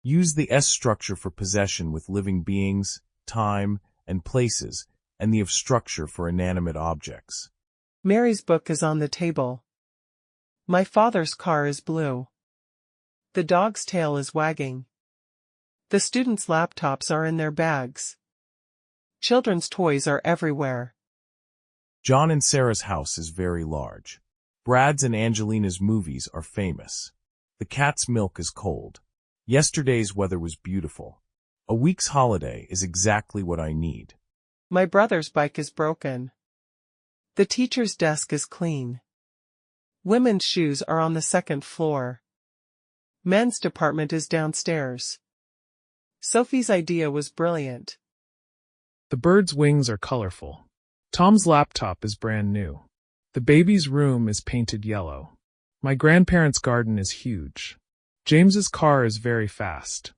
Use the S structure for possession with living beings, time, and places, and the of structure for inanimate objects. Mary's book is on the table. My father's car is blue. The dog's tail is wagging. The students' laptops are in their bags. Children's toys are everywhere. John and Sarah's house is very large. Brad's and Angelina's movies are famous. The cat's milk is cold. Yesterday's weather was beautiful. A week's holiday is exactly what I need. My brother's bike is broken. The teacher's desk is clean. Women's shoes are on the second floor. Men's department is downstairs. Sophie's idea was brilliant. The bird's wings are colorful. Tom's laptop is brand new. The baby's room is painted yellow. My grandparents' garden is huge. James's car is very fast.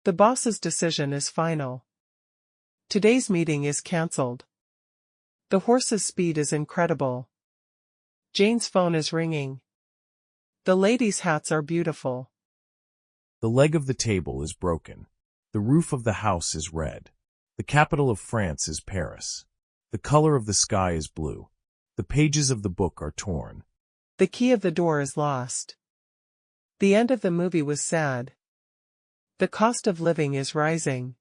The boss's decision is final. Today's meeting is cancelled. The horse's speed is incredible. Jane's phone is ringing. The ladies' hats are beautiful. The leg of the table is broken. The roof of the house is red. The capital of France is Paris. The color of the sky is blue. The pages of the book are torn. The key of the door is lost. The end of the movie was sad. The cost of living is rising.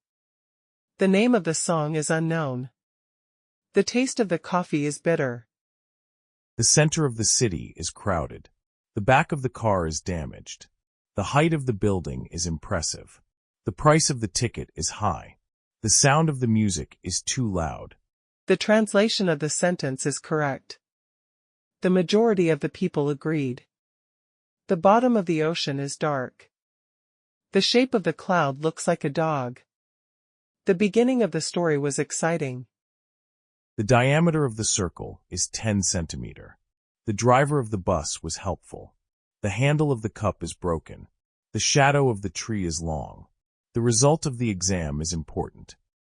The name of the song is unknown. The taste of the coffee is bitter. The center of the city is crowded. The back of the car is damaged. The height of the building is impressive. The price of the ticket is high. The sound of the music is too loud. The translation of the sentence is correct. The majority of the people agreed. The bottom of the ocean is dark. The shape of the cloud looks like a dog. The beginning of the story was exciting. The diameter of the circle is 10 centimeter. The driver of the bus was helpful. The handle of the cup is broken. The shadow of the tree is long. The result of the exam is important.